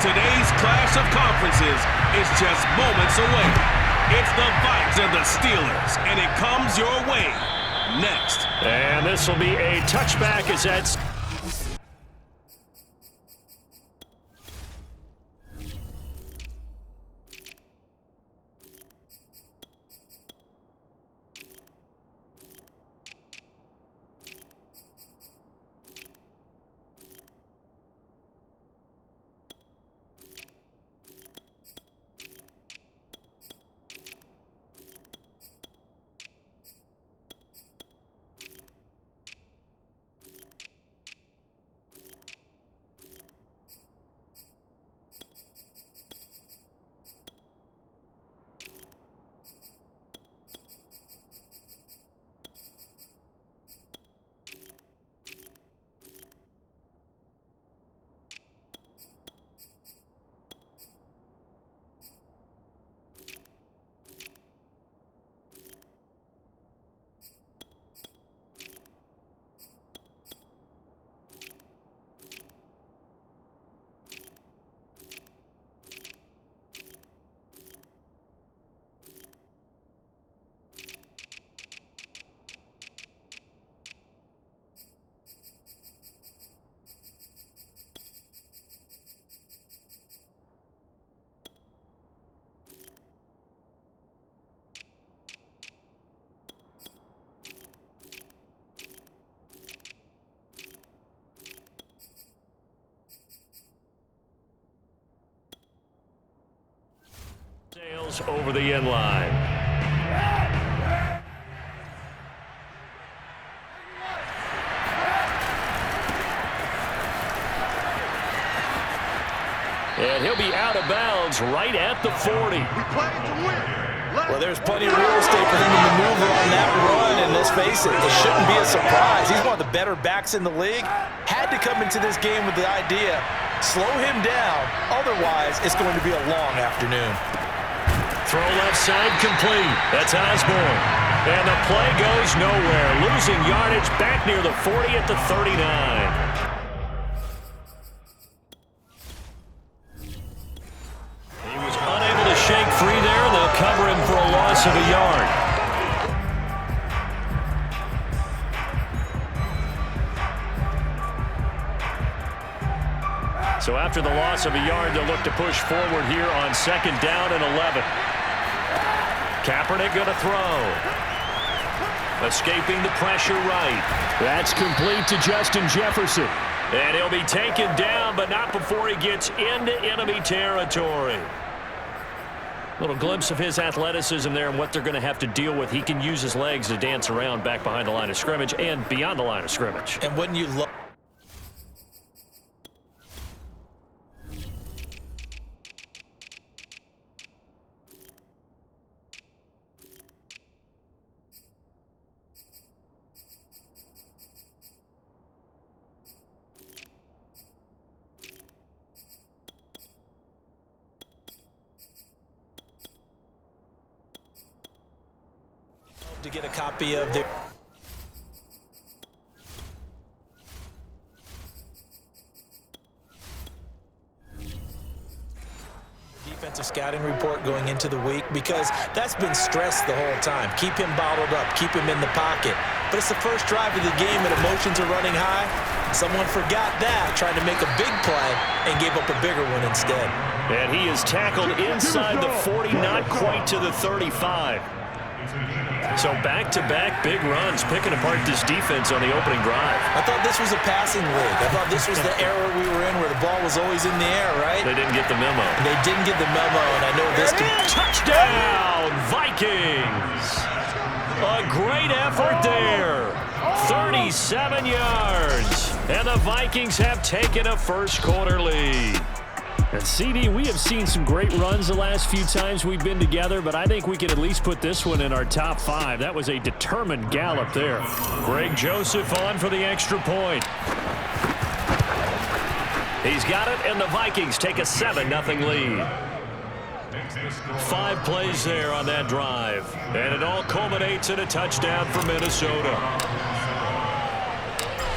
today's clash of conferences is just moments away. It's the Vikings and the Steelers, and it comes your way next. And this will be a touchback as that's... Sails over the end line. And he'll be out of bounds right at the 40. Well, there's plenty of real estate for him to maneuver on that run, and let's face it, it shouldn't be a surprise. He's one of the better backs in the league. Had to come into this game with the idea, slow him down, otherwise it's going to be a long afternoon. Throw left side complete. That's Osborne. And the play goes nowhere. Losing yardage back near the 40 at the 39. He was unable to shake free there. They'll cover him for a loss of a yard. So after the loss of a yard, they'll look to push forward here on 2nd down and 11. Kaepernick going to throw. Escaping the pressure right. That's complete to Justin Jefferson. And he'll be taken down, but not before he gets into enemy territory. Little glimpse of his athleticism there and what they're going to have to deal with. He can use his legs to dance around back behind the line of scrimmage and beyond the line of scrimmage. And when you look... to get a copy of their defensive scouting report going into the week, because that's been stressed the whole time. Keep him bottled up, keep him in the pocket. But it's the first drive of the game and emotions are running high. Someone forgot that, trying to make a big play and gave up a bigger one instead. And he is tackled inside the 40, not quite to the 35. So back-to-back big runs, picking apart this defense on the opening drive. I thought this was a passing league. I thought this was the era we were in where the ball was always in the air, right? They didn't get the memo. They didn't get the memo, and I know this could... Touchdown, Vikings! A great effort there. 37 yards. And the Vikings have taken a first-quarter lead. And CD, we have seen some great runs the last few times we've been together, but I think we can at least put this one in our top 5. That was a determined gallop there. Greg Joseph on for the extra point. He's got it, and the Vikings take a 7-0 lead. 5 plays there on that drive, and it all culminates in a touchdown for Minnesota.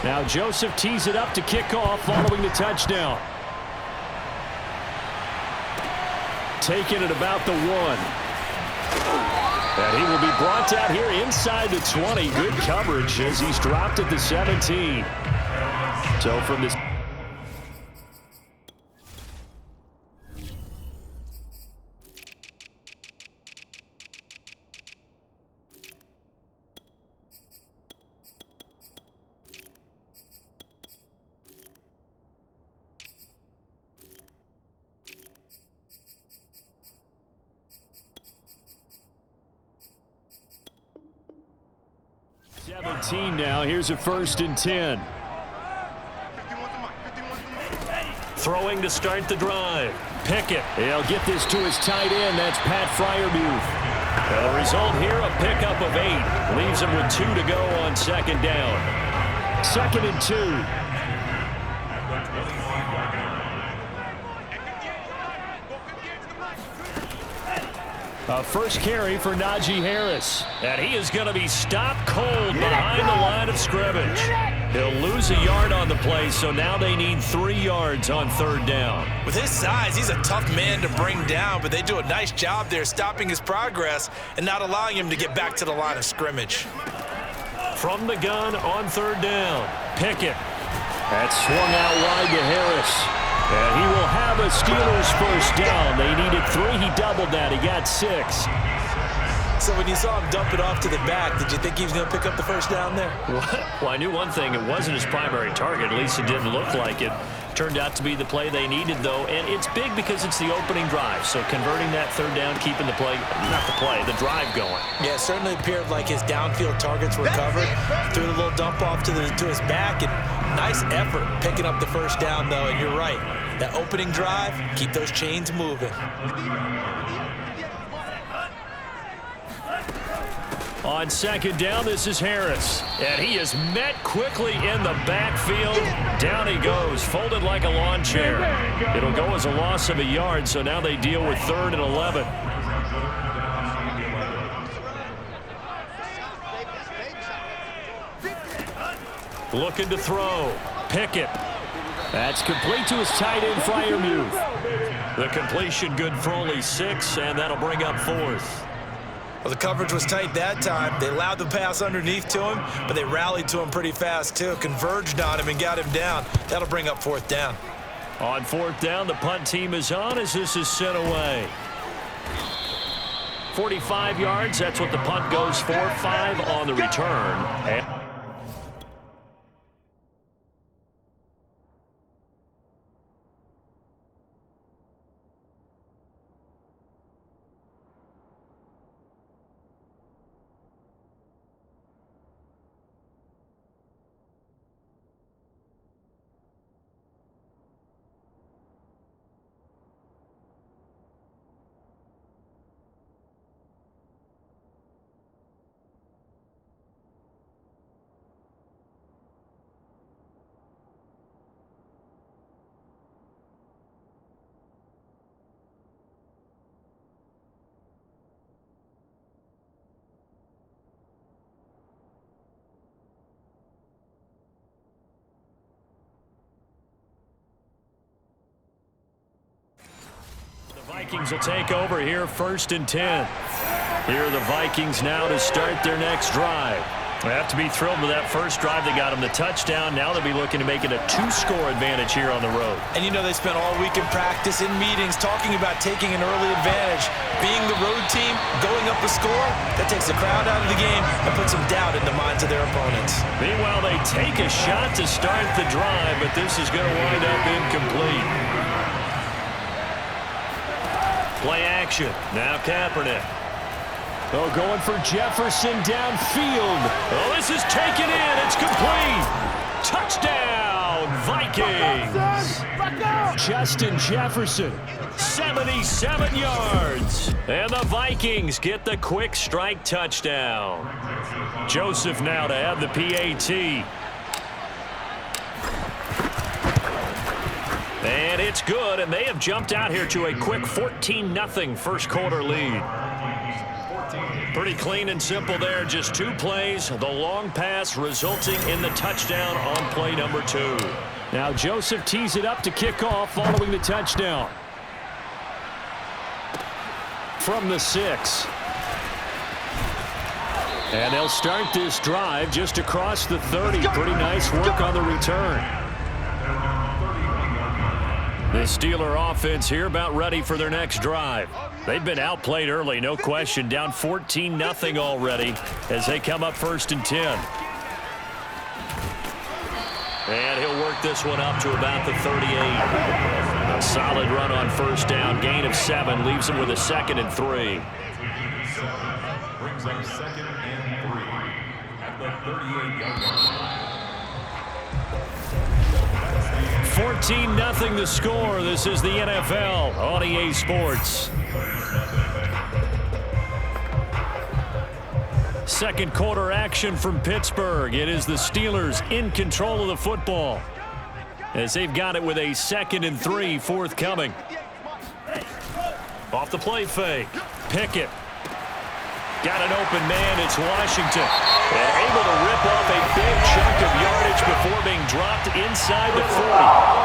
Now Joseph tees it up to kick off following the touchdown. taken at about the 1. And he will be brought down here inside the 20. Good coverage as he's dropped at the 17. So from this... now. Here's a 1st and 10. Throwing to start the drive. Pickett. He'll get this to his tight end. That's Pat Freiermuth. And the result here, a pickup of 8. Leaves him with 2 to go on 2nd down. 2nd and 2. A first carry for Najee Harris. And he is going to be stopped cold behind the line of scrimmage. He'll lose a yard on the play, so now they need 3 yards on 3rd down. With his size, he's a tough man to bring down, but they do a nice job there stopping his progress and not allowing him to get back to the line of scrimmage. From the gun on 3rd down, Pickett. That's swung out wide to Harris. And he will have a Steelers first down. They needed 3. He doubled that. He got 6. So when you saw him dump it off to the back, did you think he was going to pick up the first down there? Well, I knew one thing. It wasn't his primary target. At least it didn't look like it. Turned out to be the play they needed, though. And it's big because it's the opening drive. So converting that 3rd down, keeping the play, not the play, the drive going. Yeah, it certainly appeared like his downfield targets were covered. Threw a little dump off to his back. And nice effort picking up the first down, though. And you're right. That opening drive, keep those chains moving. On 2nd down, this is Harris. And he is met quickly in the backfield. Down he goes, folded like a lawn chair. It'll go as a loss of a yard, so now they deal with 3rd and 11. Looking to throw. Pickett. That's complete to his tight end, Freiermuth. The completion good for only 6, and that'll bring up 4th. Well, the coverage was tight that time. They allowed the pass underneath to him, but they rallied to him pretty fast, too. Converged on him and got him down. That'll bring up 4th down. On 4th down, the punt team is on as this is sent away. 45 yards, that's what the punt goes for. 5 on the return. Vikings will take over here, 1st and 10. Here are the Vikings now to start their next drive. They have to be thrilled with that first drive. They got them the touchdown. Now they'll be looking to make it a 2-score advantage here on the road. And you know they spent all week in practice, in meetings, talking about taking an early advantage. Being the road team, going up a score, that takes the crowd out of the game and puts some doubt in the minds of their opponents. Meanwhile, they take a shot to start the drive, but this is going to wind up incomplete. Play action. Now Kaepernick. Oh, going for Jefferson downfield. Oh, this is taken in. It's complete. Touchdown, Vikings. Justin Jefferson, 77 yards. And the Vikings get the quick strike touchdown. Joseph now to have the PAT. And it's good, and they have jumped out here to a quick 14-0 first quarter lead. Pretty clean and simple there. Just 2 plays. The long pass resulting in the touchdown on play number 2. Now Joseph tees it up to kick off following the touchdown. from the 6. And they'll start this drive just across the 30. Pretty nice work on the return. The Steeler offense here about ready for their next drive. They've been outplayed early, no question. Down 14-0 already as they come up 1st and 10. And he'll work this one up to about the 38. A solid run on 1st down. Gain of 7 leaves him with a 2nd and 3. Brings up 2nd and 3 at the 38-yard line. 14-0 the score. This is the NFL on EA Sports. Second quarter action from Pittsburgh. It is the Steelers in control of the football as they've got it with a 2nd and 3 forthcoming. Off the play fake. Pickett. Got an open man. It's Washington. And able to rip off a big chunk of yardage before being dropped inside the 40.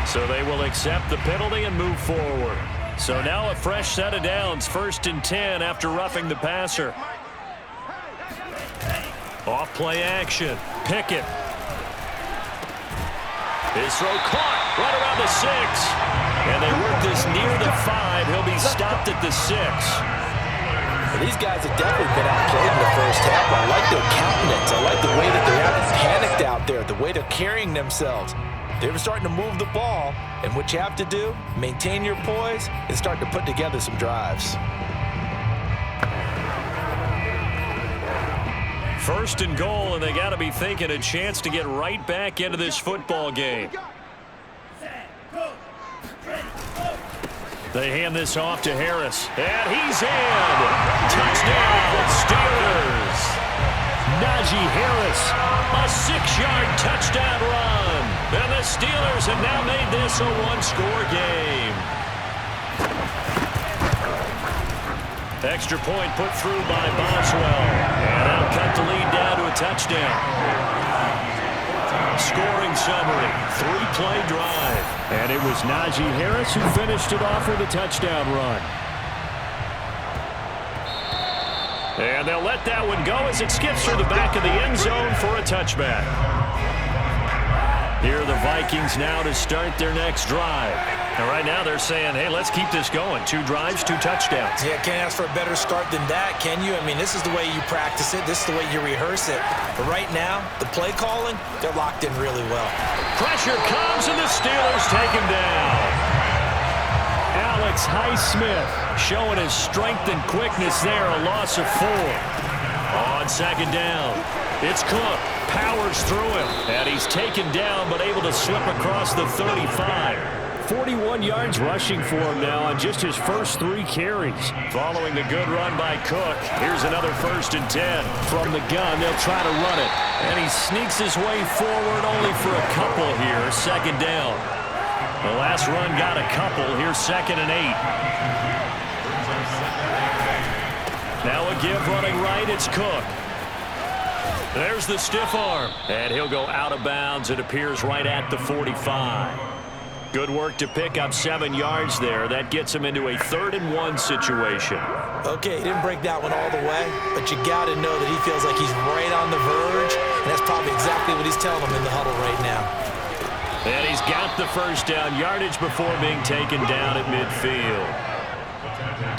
So they will accept the penalty and move forward. So now a fresh set of downs. 1st and 10 after roughing the passer. Off play action. Pickett. His throw caught right around the 6. And they work this near the 5. He'll be stopped at the 6. Well, these guys have definitely been outplayed in the first half. I like their countenance. I like the way that they haven't panicked out there, the way they're carrying themselves. They're starting to move the ball, and what you have to do, maintain your poise and start to put together some drives. 1st and goal, and they got to be thinking a chance to get right back into this football game. They hand this off to Harris, and he's in. Touchdown, Steelers. Najee Harris, a 6-yard touchdown run. And the Steelers have now made this a 1-score game. Extra point put through by Boswell. And that'll cut the lead down to a touchdown. Scoring summary, 3-play drive. And it was Najee Harris who finished it off with a touchdown run. And they'll let that one go as it skips through the back of the end zone for a touchback. Here are the Vikings now to start their next drive. And right now they're saying, hey, let's keep this going. 2 drives, 2 touchdowns. Yeah, can't ask for a better start than that, can you? I mean, this is the way you practice it. This is the way you rehearse it. But right now, the play calling, they're locked in really well. Pressure comes, and the Steelers take him down. Alex Highsmith showing his strength and quickness there, a loss of 4. On 2nd down, it's Cook. Powers through him, and he's taken down but able to slip across the 35. 41 yards rushing for him now on just his first 3 carries. Following the good run by Cook, here's another 1st and 10. From the gun, they'll try to run it. And he sneaks his way forward only for a couple here, 2nd down. The last run got a couple, here's 2nd and 8. Now a give running right, it's Cook. There's the stiff arm, and he'll go out of bounds. It appears right at the 45. Good work to pick up 7 yards there. That gets him into a 3rd and 1 situation. Okay, he didn't break that one all the way, but you got to know that he feels like he's right on the verge, and that's probably exactly what he's telling them in the huddle right now. And he's got the 1st down yardage before being taken down at midfield.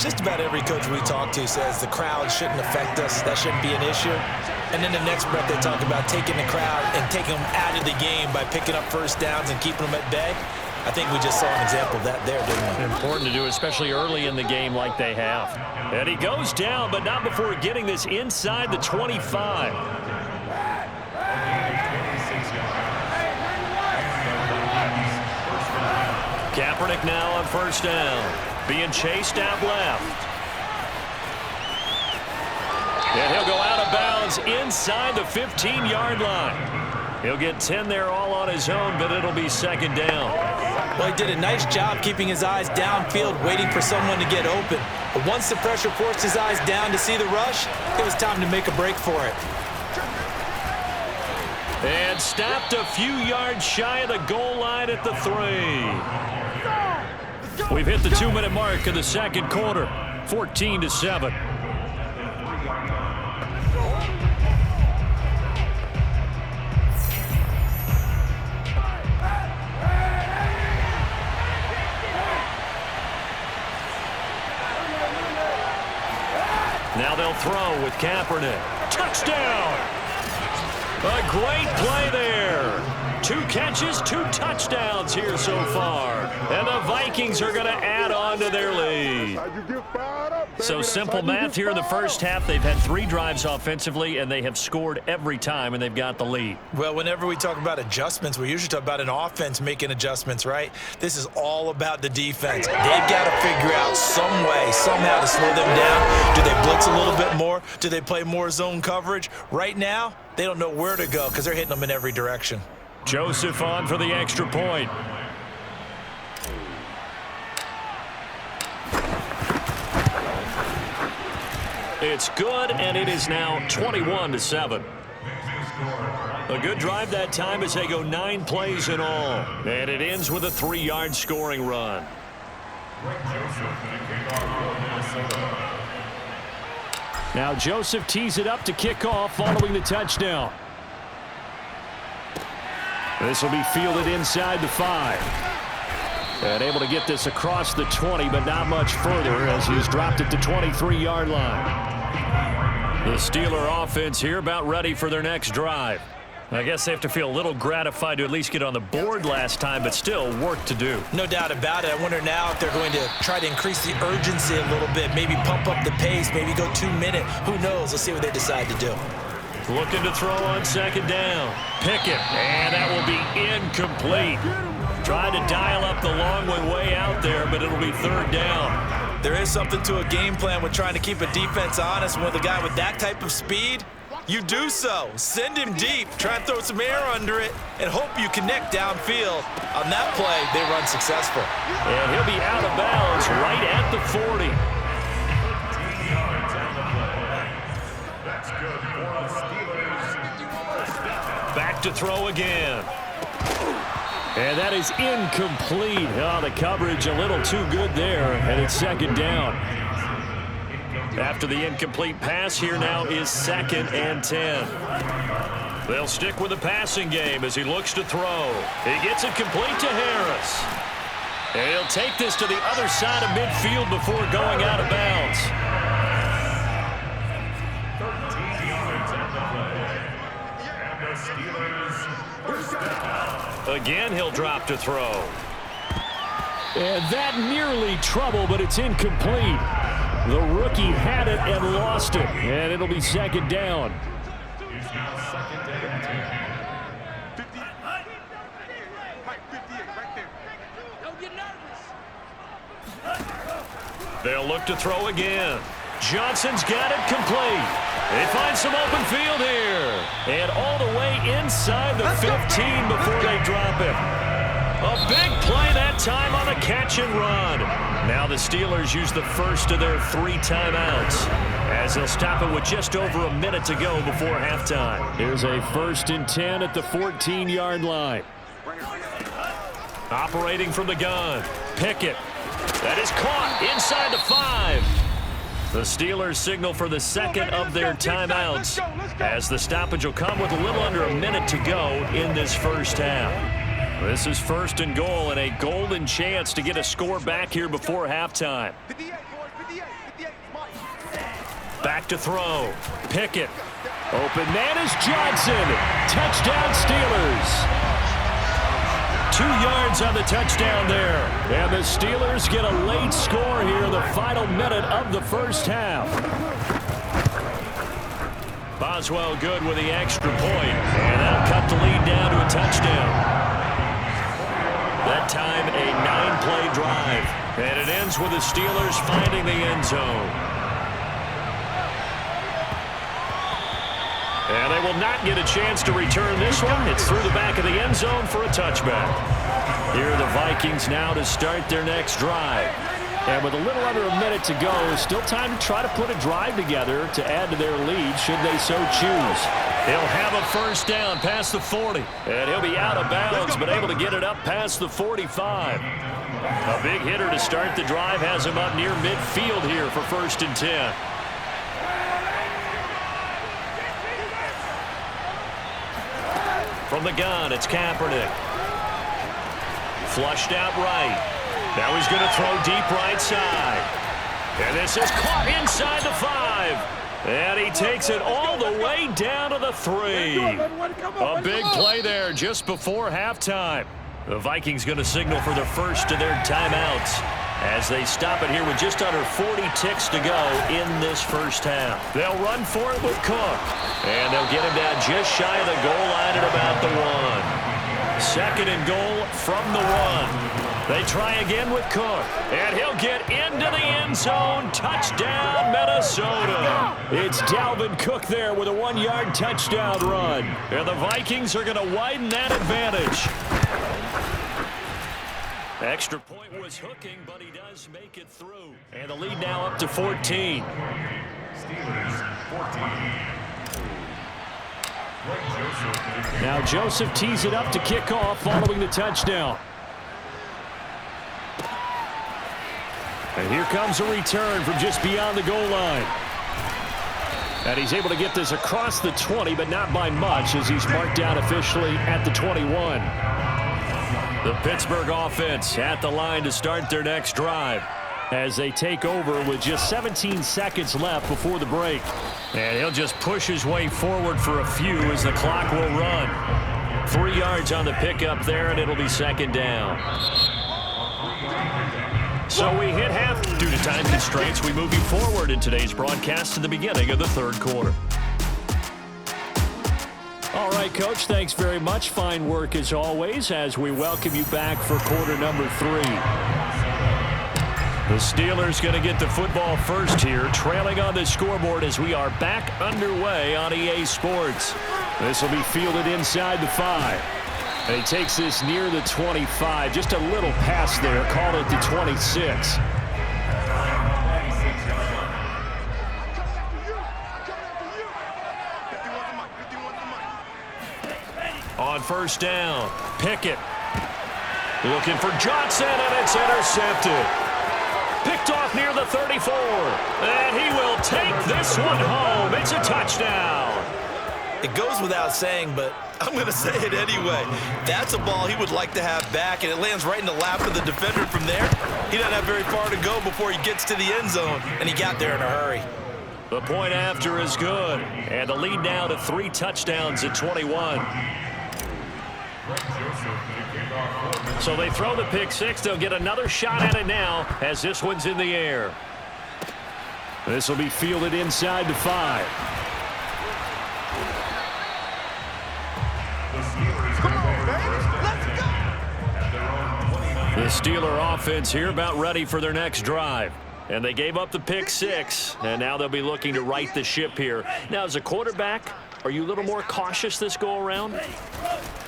Just about every coach we talk to says the crowd shouldn't affect us. That shouldn't be an issue. And then the next breath they talk about taking the crowd and taking them out of the game by picking up 1st downs and keeping them at bay. I think we just saw an example of that there, didn't we? Important to do, especially early in the game like they have. And he goes down, but not before getting this inside the 25. Kaepernick now on 1st down. Being chased out left. And he'll go out of bounds inside the 15-yard line. He'll get 10 there all on his own, but it'll be 2nd down. Well, he did a nice job keeping his eyes downfield, waiting for someone to get open. But once the pressure forced his eyes down to see the rush, it was time to make a break for it. And stopped a few yards shy of the goal line at the 3. We've hit the 2-minute mark of the second quarter, 14-7. Now they'll throw with Kaepernick. Touchdown! A great play there. 2 catches, 2 touchdowns here so far. And the Vikings are going to add on to their lead. So simple math here in the first half. They've had 3 drives offensively, and they have scored every time, and they've got the lead. Well, whenever we talk about adjustments, we usually talk about an offense making adjustments, right? This is all about the defense. They've got to figure out some way, somehow to slow them down. Do they blitz a little bit more? Do they play more zone coverage? Right now, they don't know where to go because they're hitting them in every direction. Joseph on for the extra point. It's good, and it is now 21-7. A good drive that time as they go 9 plays in all. And it ends with a 3-yard scoring run. Now Joseph tees it up to kick off following the touchdown. This will be fielded inside the 5. And able to get this across the 20, but not much further as he's dropped at the 23-yard line. The Steeler offense here about ready for their next drive. I guess they have to feel a little gratified to at least get on the board last time, but still work to do. No doubt about it. I wonder now if they're going to try to increase the urgency a little bit, maybe pump up the pace, maybe go 2 minute. Who knows? Let's see what they decide to do. Looking to throw on second down. Pickett, and that will be incomplete. Trying to dial up the long one way out there, but it'll be 3rd down. There is something to a game plan with trying to keep a defense honest. With a guy with that type of speed, you do so. Send him deep, try and throw some air under it, and hope you connect downfield. On that play, they run successful. And he'll be out of bounds right at the 40. Back to throw again. And that is incomplete. Oh, the coverage a little too good there, and it's 2nd down. After the incomplete pass, here now is 2nd and 10. They'll stick with the passing game as he looks to throw. He gets it complete to Harris. And he'll take this to the other side of midfield before going out of bounds. Again, he'll drop to throw. And that nearly trouble, but it's incomplete. The rookie had it and lost it, and it'll be 2nd down. They'll look to throw again. Johnson's got it complete. They find some open field here. And all the way inside the 15 before they drop it. A big play that time on the catch and run. Now the Steelers use the first of their 3 timeouts as they'll stop it with just over a minute to go before halftime. Here's a 1st and 10 at the 14-yard line. Operating from the gun. Pickett. That is caught inside the 5. The Steelers signal for the 2nd of their timeouts as the stoppage will come with a little under a minute to go in this first half. This is 1st and goal and a golden chance to get a score back here before halftime. Back to throw. Pickett. Open man is Johnson. Touchdown Steelers. 2 yards on the touchdown there. And the Steelers get a late score here in the final minute of the first half. Boswell good with the extra point. And that'll cut the lead down to a touchdown. That time a 9-play drive. And it ends with the Steelers finding the end zone. And they will not get a chance to return this one. It's through the back of the end zone for a touchback. Here are the Vikings now to start their next drive. And with a little under a minute to go, still time to try to put a drive together to add to their lead should they so choose. He'll have a first down past the 40. And he'll be out of bounds, but able to get it up past the 45. A big hitter to start the drive has him up near midfield here for 1st and 10. From the gun, it's Kaepernick. Flushed out right. Now he's going to throw deep right side. And this is caught inside the 5. And he takes it all the way down to the 3. A big play there just before halftime. The Vikings going to signal for their first of their timeouts as they stop it here with just under 40 ticks to go in this first half. They'll run for it with Cook. And they'll get him down just shy of the goal line at about the 1. 2nd and goal from the 1. They try again with Cook, and he'll get into the end zone. Touchdown, Minnesota. It's Dalvin Cook there with a 1-yard touchdown run. And the Vikings are going to widen that advantage. Extra point was hooking, but he does make it through. And the lead now up to 14. Steelers 14. Now Joseph tees it up to kick off following the touchdown. And here comes a return from just beyond the goal line. And he's able to get this across the 20, but not by much as he's marked down officially at the 21. The Pittsburgh offense at the line to start their next drive as they take over with just 17 seconds left before the break. And he'll just push his way forward for a few as the clock will run. 3 yards on the pickup there, and it'll be 2nd down. So we hit half. Due to time constraints, we move you forward in today's broadcast to the beginning of the 3rd quarter. All right, Coach, thanks very much. Fine work as always as we welcome you back for quarter number 3. The Steelers going to get the football first here, trailing on the scoreboard as we are back underway on EA Sports. This will be fielded inside the 5. And he takes this near the 25. Just a little pass there. Call it the 26. On first down, Pickett. Looking for Johnson, and it's intercepted. Picked off near the 34. And he will take this one home. It's a touchdown. It goes without saying, but I'm going to say it anyway. That's a ball he would like to have back, and it lands right in the lap of the defender from there. He doesn't have very far to go before he gets to the end zone, and he got there in a hurry. The point after is good, and the lead now to 3 touchdowns at 21. So they throw the pick 6. They'll get another shot at it now as this one's in the air. This will be fielded inside the 5. The Steeler offense here about ready for their next drive. And they gave up the pick 6, and now they'll be looking to right the ship here. Now, as a quarterback, are you a little more cautious this go-around?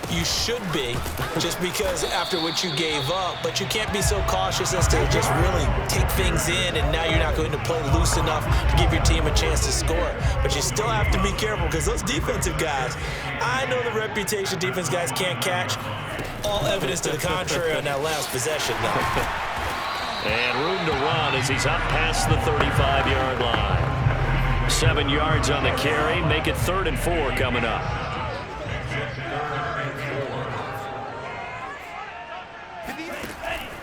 You should be, just because after what you gave up, but you can't be so cautious as to just really take things in, and now you're not going to play loose enough to give your team a chance to score. But you still have to be careful because those defensive guys, I know the reputation defense guys can't catch. All evidence to the contrary on that last possession, though. And room to run as he's up past the 35-yard line. 7 yards on the carry, make it 3rd and 4 coming up.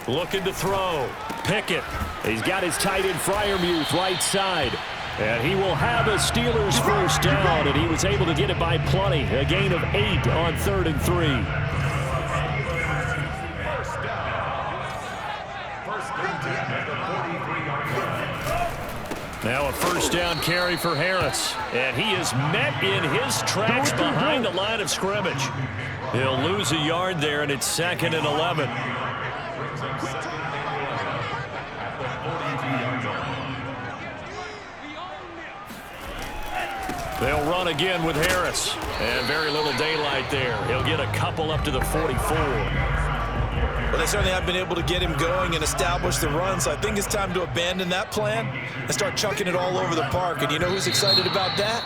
Looking to throw. Pickett. He's got his tight end Freiermuth right side. And he will have a Steelers first down, and he was able to get it by plenty. A gain of 8 on 3rd and 3. Now a first down carry for Harris. And he is met in his tracks behind the line of scrimmage. He'll lose a yard there, and it's 2nd and 11. They'll run again with Harris. And very little daylight there. He'll get a couple up to the 44. Well, they certainly have been able to get him going and establish the run, so I think it's time to abandon that plan and start chucking it all over the park. And you know who's excited about that?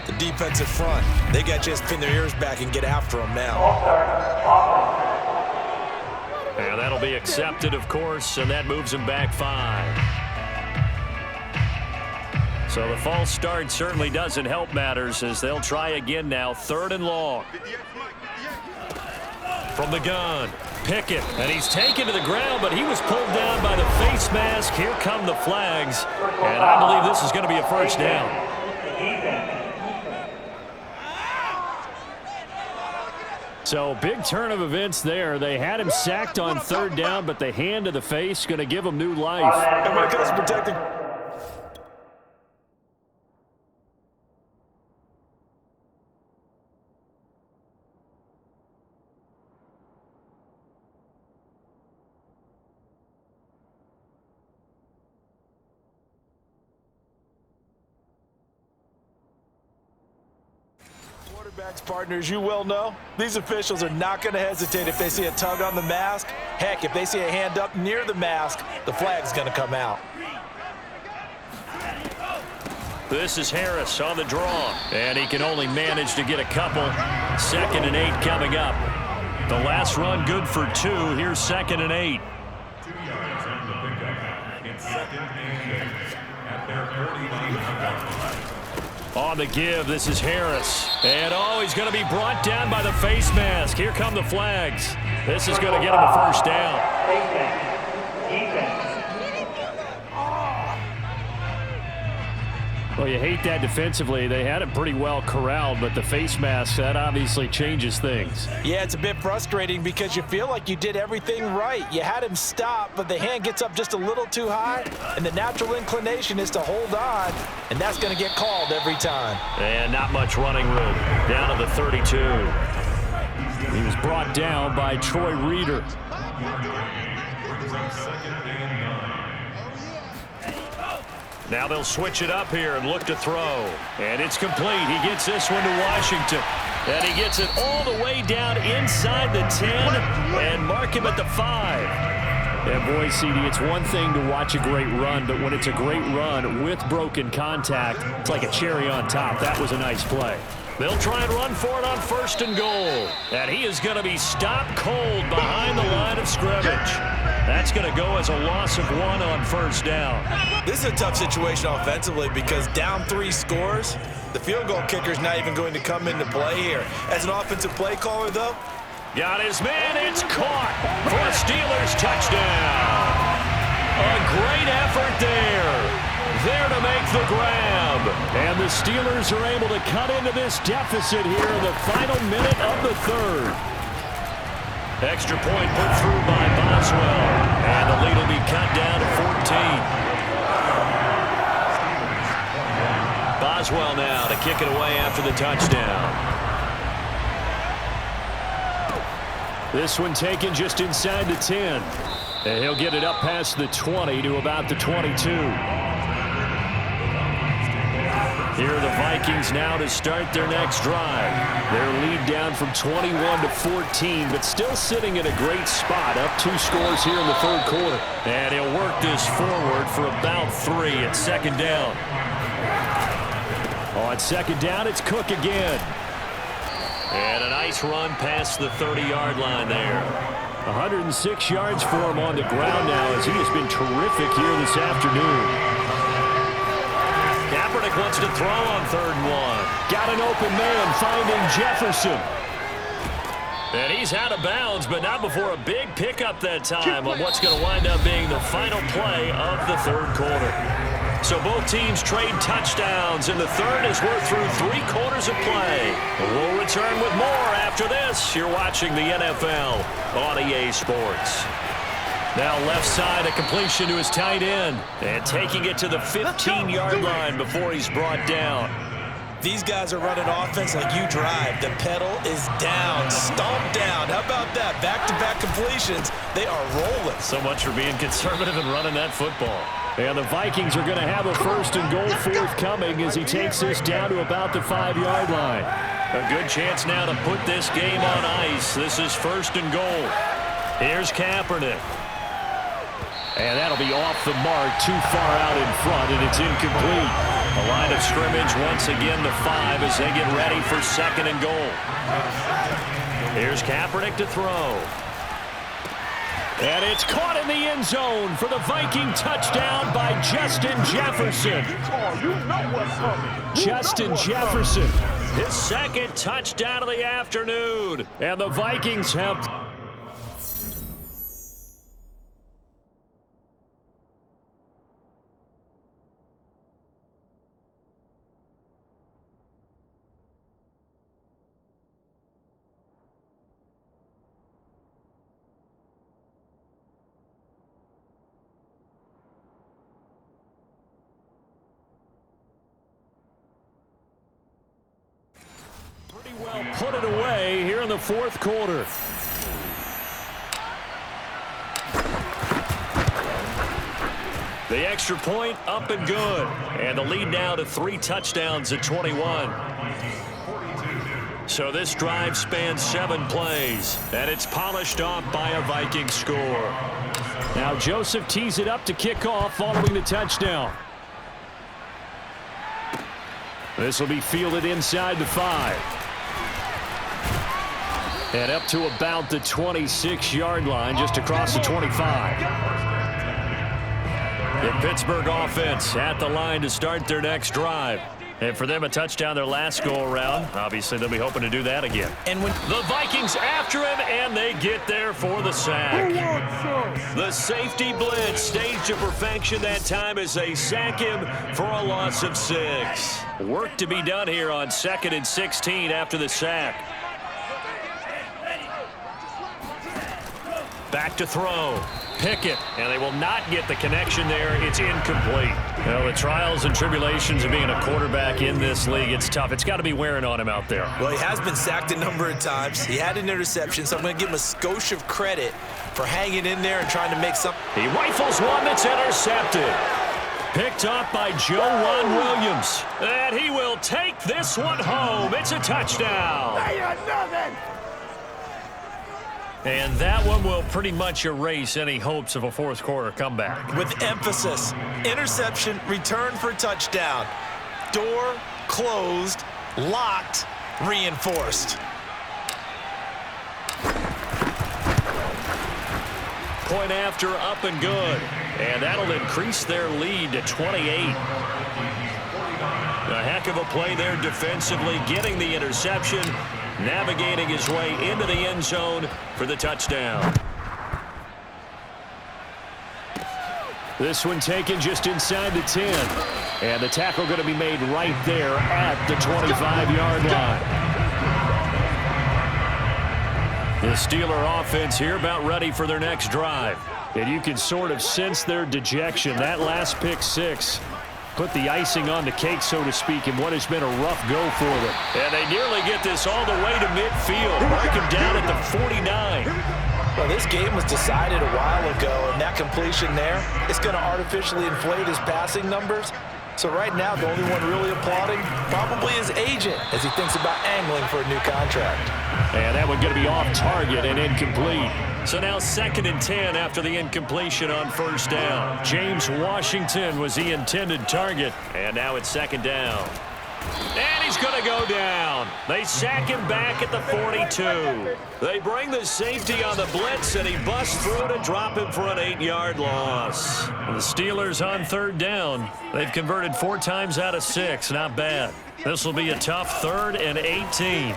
The defensive front. They got to just pin their ears back and get after him now. And that'll be accepted, of course, and that moves him back 5. So the false start certainly doesn't help matters as they'll try again now, 3rd and long. From the gun, Pickett, and he's taken to the ground, but he was pulled down by the face mask. Here come the flags, and I believe this is going to be a first down. So big turn of events there. They had him sacked on 3rd down, but the hand to the face going to give him new life. And my guys protecting. Quarterbacks, partners, you well know, these officials are not going to hesitate if they see a tug on the mask. Heck, if they see a hand up near the mask, the flag's going to come out. This is Harris on the draw, and he can only manage to get a couple. 2nd and 8 coming up. The last run good for 2. Here's 2nd and 8. 2 yards on the pickup. It's 2nd and 8 at their 39-yard line. On the give, this is Harris. And, oh, he's going to be brought down by the face mask. Here come the flags. This is going to get him a first down. Well, you hate that defensively. They had it pretty well corralled, but the face mask, that obviously changes things. Yeah, it's a bit frustrating because you feel like you did everything right. You had him stop, but the hand gets up just a little too high, and the natural inclination is to hold on, and that's going to get called every time. And not much running room. Down to the 32. He was brought down by Troy Reeder. Brings up 2nd and 9. Now they'll switch it up here and look to throw. And it's complete. He gets this one to Washington. And he gets it all the way down inside the 10 and mark him at the 5. And boy, CD, it's one thing to watch a great run, but when it's a great run with broken contact, it's like a cherry on top. That was a nice play. They'll try and run for it on 1st and goal. And he is going to be stopped cold behind the line of scrimmage. That's going to go as a loss of 1 on 1st down. This is a tough situation offensively because down 3 scores, the field goal kicker's not even going to come into play here. As an offensive play caller, though, got his man. It's caught for a Steelers touchdown. A great effort there. There to make the grab. And the Steelers are able to cut into this deficit here in the final minute of the 3rd. Extra point put through by Boswell. And the lead will be cut down to 14. Boswell now to kick it away after the touchdown. This one taken just inside the 10. And he'll get it up past the 20 to about the 22. Here are the Vikings now to start their next drive. Their lead down from 21 to 14, but still sitting in a great spot, up 2 scores here in the 3rd quarter. And he'll work this forward for about 3 at 2nd down. On 2nd down, it's Cook again. And a nice run past the 30-yard line there. 106 yards for him on the ground now as he has been terrific here this afternoon. Kaepernick wants to throw on 3rd and 1. Got an open man finding Jefferson. And he's out of bounds, but not before a big pickup that time on what's going to wind up being the final play of the 3rd quarter. So both teams trade touchdowns in the 3rd as we're through 3 quarters of play. We'll return with more after this. You're watching the NFL on EA Sports. Now left side, a completion to his tight end. And taking it to the 15-yard line before he's brought down. these guys are running offense like you drive. The pedal is down, stomped down. How about that? Back-to-back completions. They are rolling. So much for being conservative and running that football. And the Vikings are going to have a 1st and goal forthcoming as he takes this down to about the 5-yard line. A good chance now to put this game on ice. This is 1st and goal. Here's Kaepernick. And that'll be off the mark, too far out in front, and it's incomplete. The line of scrimmage once again the 5 as they get ready for 2nd and goal. Here's Kaepernick to throw. And it's caught in the end zone for the Viking touchdown by Justin Jefferson. Justin Jefferson, his 2nd touchdown of the afternoon. And the Vikings have... well put it away here in the 4th quarter. The extra point up and good. And the lead now to 3 touchdowns at 21. So this drive spans 7 plays. And it's polished off by a Viking score. Now Joseph tees it up to kick off following the touchdown. This will be fielded inside the 5. And up to about the 26-yard line, just across the 25. The Pittsburgh offense at the line to start their next drive. And for them, a touchdown their last go-around. Obviously, they'll be hoping to do that again. And when the Vikings after him, and they get there for the sack. The safety blitz staged to perfection that time as they sack him for a loss of 6. Work to be done here on 2nd and 16 after the sack. Back to throw. Pickett, and they will not get the connection there. It's incomplete. You know, the trials and tribulations of being a quarterback in this league, it's tough. It's got to be wearing on him out there. Well, he has been sacked a number of times. He had an interception, so I'm going to give him a skosh of credit for hanging in there and trying to make something. He rifles one that's intercepted. Picked up by Joe Williams. And he will take this one home. It's a touchdown. And that one will pretty much erase any hopes of a 4th quarter comeback. With emphasis, interception, return for touchdown. Door closed, locked, reinforced. Point after, up and good. And that'll increase their lead to 28. A heck of a play there defensively, getting the interception, navigating his way into the end zone for the touchdown. This one taken just inside the 10. And the tackle going to be made right there at the 25-yard line. The Steeler offense here about ready for their next drive. And you can sort of sense their dejection. That last pick 6 put the icing on the cake, so to speak, in what has been a rough go for them. And they nearly get this all the way to midfield. Mark him down at the 49. Well, this game was decided a while ago, and that completion there, it's going to artificially inflate his passing numbers. So right now, the only one really applauding probably his agent as he thinks about angling for a new contract. And that one going to be off target and incomplete. So now 2nd and 10 after the incompletion on 1st down. James Washington was the intended target. And now it's 2nd down. And he's going to go down. They sack him back at the 42. They bring the safety on the blitz, and he busts through to drop him for an 8-yard loss. The Steelers on 3rd down. They've converted 4 times out of 6. Not bad. This will be a tough 3rd and 18.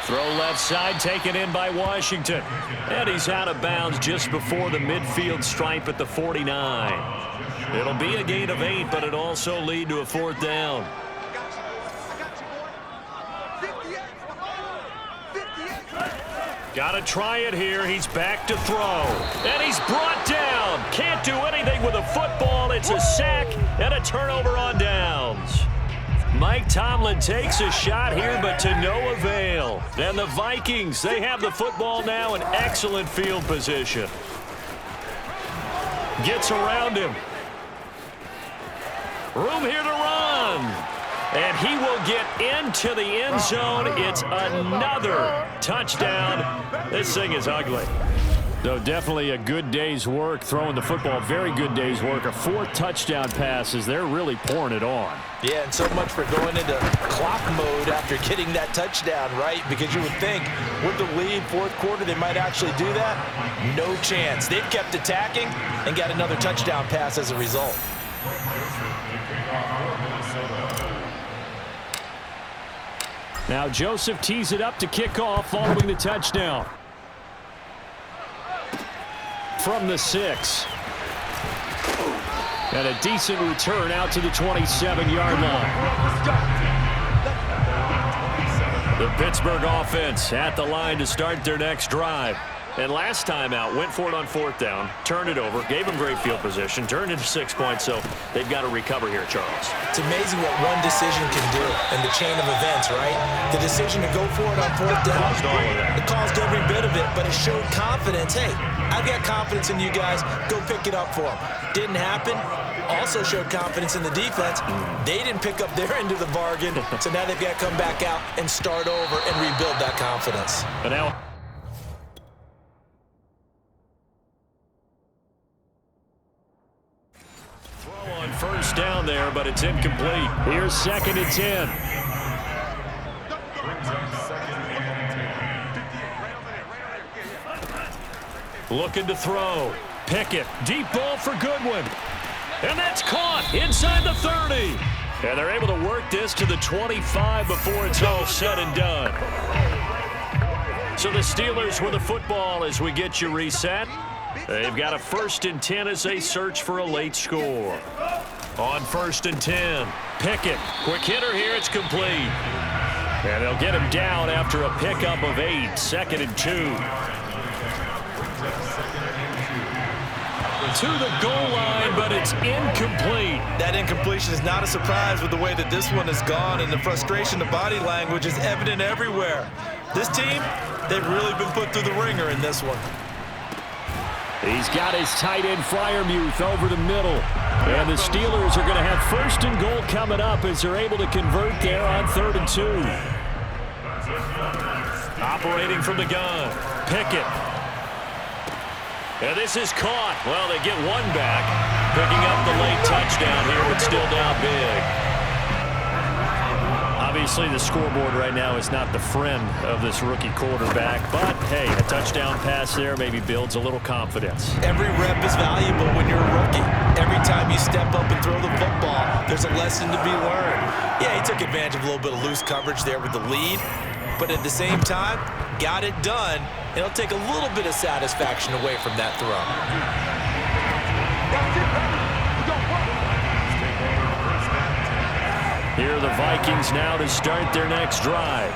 Throw left side, taken in by Washington. And he's out of bounds just before the midfield stripe at the 49. It'll be a gain of 8, but it'll also lead to a 4th down. Got to try it here. He's back to throw. And he's brought down. Can't do anything with a football. It's a sack and a turnover on downs. Mike Tomlin takes a shot here, but to no avail. And the Vikings, they have the football now in excellent field position. Gets around him. Room here to run. And he will get into the end zone. It's another touchdown. This thing is ugly. So definitely a good day's work throwing the football. Very good day's work. A 4th touchdown passes. They're really pouring it on. Yeah, and so much for going into clock mode after getting that touchdown, right? Because you would think with the lead, 4th quarter, they might actually do that. No chance. They've kept attacking and got another touchdown pass as a result. Now Joseph tees it up to kick off following the touchdown. From the 6. And a decent return out to the 27-yard line. The Pittsburgh offense at the line to start their next drive. And last time out, went for it on 4th down, turned it over, gave them great field position, turned into 6 points, so they've got to recover here, Charles. It's amazing what one decision can do in the chain of events, right? The decision to go for it on 4th down, Caused all of that. it caused every bit of it, but it showed confidence. Hey, I've got confidence in you guys. Go pick it up for them. Didn't happen. Also showed confidence in the defense. They didn't pick up their end of the bargain, so now they've got to come back out and start over and rebuild that confidence. But now on 1st down there, but it's incomplete. Here's 2nd and 10. Looking to throw. Pickett. Deep ball for Goodwin. And that's caught inside the 30. And they're able to work this to the 25 before it's all said and done. So the Steelers with the football as we get you reset. They've got a 1st and 10 as they search for a late score. On 1st and 10, Pickett. Quick hitter here, it's complete. And they'll get him down after a pickup of 8. 2nd and 2. To the goal line, but it's incomplete. That incompletion is not a surprise with the way that this one has gone, and the frustration, the body language is evident everywhere. This team, they've really been put through the ringer in this one. He's got his tight end Freiermuth over the middle. And the Steelers are going to have 1st and goal coming up as they're able to convert there on 3rd and 2. Operating from the gun, Pickett. And this is caught. Well, they get one back. Picking up the late touchdown here, but still down big. Obviously, the scoreboard right now is not the friend of this rookie quarterback. But, hey, a touchdown pass there maybe builds a little confidence. Every rep is valuable when you're a rookie. Every time you step up and throw the football, there's a lesson to be learned. Yeah, he took advantage of a little bit of loose coverage there with the lead. But at the same time, got it done. It'll take a little bit of satisfaction away from that throw. Here are the Vikings now to start their next drive.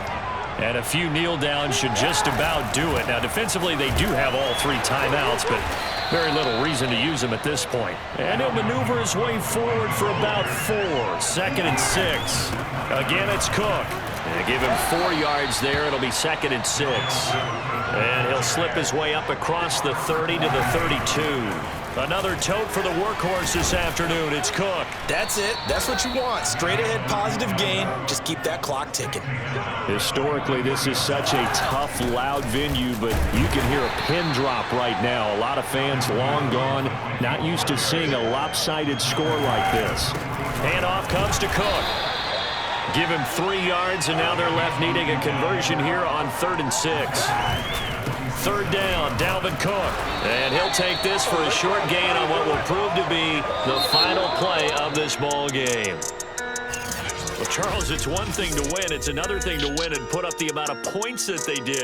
And a few kneel downs should just about do it. Now, defensively, they do have all 3 timeouts, but very little reason to use them at this point. And he'll maneuver his way forward for about 4. 2nd and 6. Again, it's Cook. They give him 4 yards there. It'll be 2nd and 6. And he'll slip his way up across the 30 to the 32. Another tote for the workhorse this afternoon. It's Cook. That's it. That's what you want. Straight ahead positive gain. Just keep that clock ticking. Historically, this is such a tough, loud venue, but you can hear a pin drop right now. A lot of fans long gone, not used to seeing a lopsided score like this. Handoff comes to Cook. Give him 3 yards, and now they're left needing a conversion here on 3rd and 6. 3rd down, Dalvin Cook. And he'll take this for a short gain on what will prove to be the final play of this ball game. Well, Charles, it's one thing to win. It's another thing to win and put up the amount of points that they did.